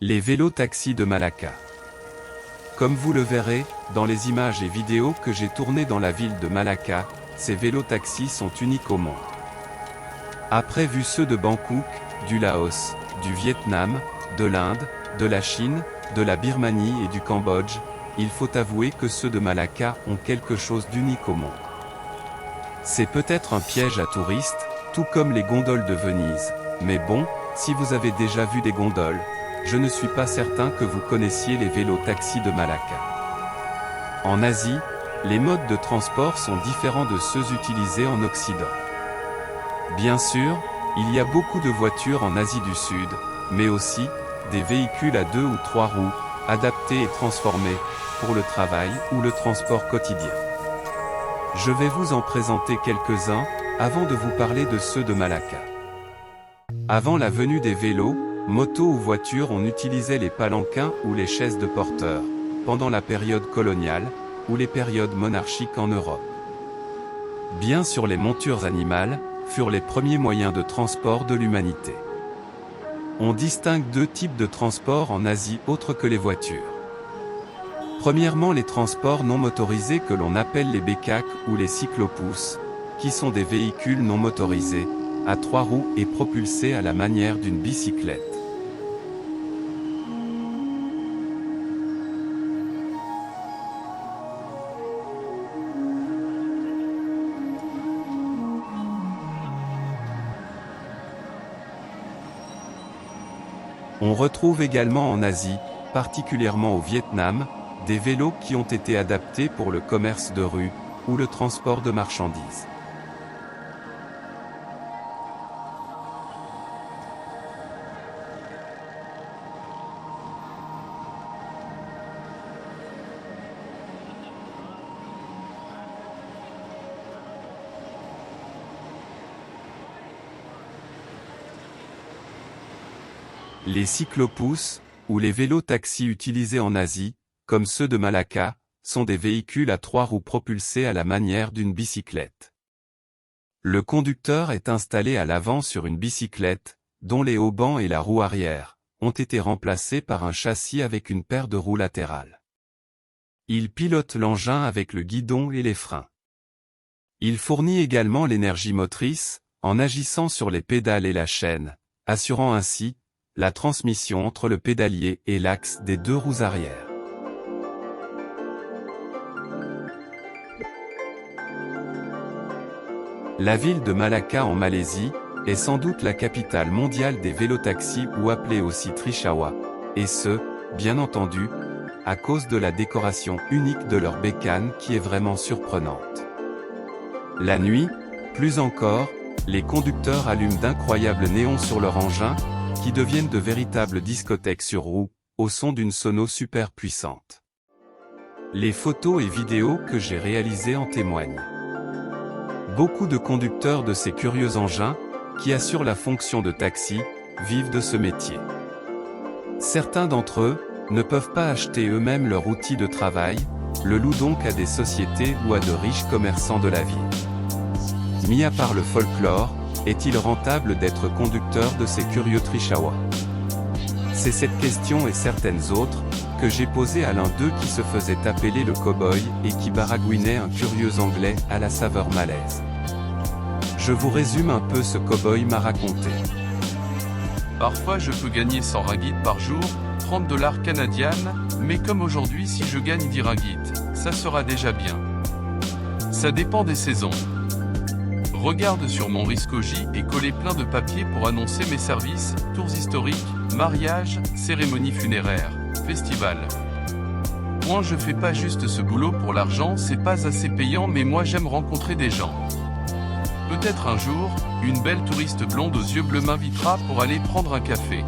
Les vélos-taxis de Malacca. Comme vous le verrez, dans les images et vidéos que j'ai tournées dans la ville de Malacca, ces vélos-taxis sont uniques au monde. Après vu ceux de Bangkok, du Laos, du Vietnam, de l'Inde, de la Chine, de la Birmanie et du Cambodge, il faut avouer que ceux de Malacca ont quelque chose d'unique au monde. C'est peut-être un piège à touristes, tout comme les gondoles de Venise, mais bon, si vous avez déjà vu des gondoles, je ne suis pas certain que vous connaissiez les vélos-taxis de Malacca. En Asie, les modes de transport sont différents de ceux utilisés en Occident. Bien sûr, il y a beaucoup de voitures en Asie du Sud, mais aussi, des véhicules à 2 ou 3 roues, adaptés et transformés, pour le travail ou le transport quotidien. Je vais vous en présenter quelques-uns, avant de vous parler de ceux de Malacca. Avant la venue des vélos, motos ou voitures, on utilisait les palanquins ou les chaises de porteurs, pendant la période coloniale, ou les périodes monarchiques en Europe. Bien sûr, les montures animales furent les premiers moyens de transport de l'humanité. On distingue deux types de transports en Asie autres que les voitures. Premièrement, les transports non motorisés que l'on appelle les bekaks ou les cyclopousses, qui sont des véhicules non motorisés, à 3 roues et propulsés à la manière d'une bicyclette. On retrouve également en Asie, particulièrement au Vietnam, des vélos qui ont été adaptés pour le commerce de rue, ou le transport de marchandises. Les cyclopousses, ou les vélos-taxis utilisés en Asie, comme ceux de Malacca, sont des véhicules à 3 roues propulsés à la manière d'une bicyclette. Le conducteur est installé à l'avant sur une bicyclette, dont les haubans et la roue arrière ont été remplacés par un châssis avec une paire de roues latérales. Il pilote l'engin avec le guidon et les freins. Il fournit également l'énergie motrice, en agissant sur les pédales et la chaîne, assurant ainsi la transmission entre le pédalier et l'axe des 2 roues arrière. La ville de Malacca en Malaisie est sans doute la capitale mondiale des vélotaxis ou appelée aussi Trichawa, et ce, bien entendu, à cause de la décoration unique de leur bécane qui est vraiment surprenante. La nuit, plus encore, les conducteurs allument d'incroyables néons sur leur engin, qui deviennent de véritables discothèques sur roues, au son d'une sono super puissante. Les photos et vidéos que j'ai réalisées en témoignent. Beaucoup de conducteurs de ces curieux engins, qui assurent la fonction de taxi, vivent de ce métier. Certains d'entre eux ne peuvent pas acheter eux-mêmes leur outil de travail, le louent donc à des sociétés ou à de riches commerçants de la ville. Mis à part le folklore, est-il rentable d'être conducteur de ces curieux Trichawa? C'est cette question et certaines autres, que j'ai posées à l'un d'eux qui se faisait appeler le cow-boy et qui baragouinait un curieux anglais à la saveur malaise. Je vous résume un peu ce cow-boy m'a raconté. Parfois je peux gagner 100 ringgit par jour, 30 $ canadiens, mais comme aujourd'hui si je gagne 10 ringgit, ça sera déjà bien. Ça dépend des saisons. Regarde sur mon Riscoji et coller plein de papiers pour annoncer mes services, tours historiques, mariages, cérémonies funéraires, festivals. Moi je fais pas juste ce boulot pour l'argent, c'est pas assez payant mais moi j'aime rencontrer des gens. Peut-être un jour, une belle touriste blonde aux yeux bleus m'invitera pour aller prendre un café.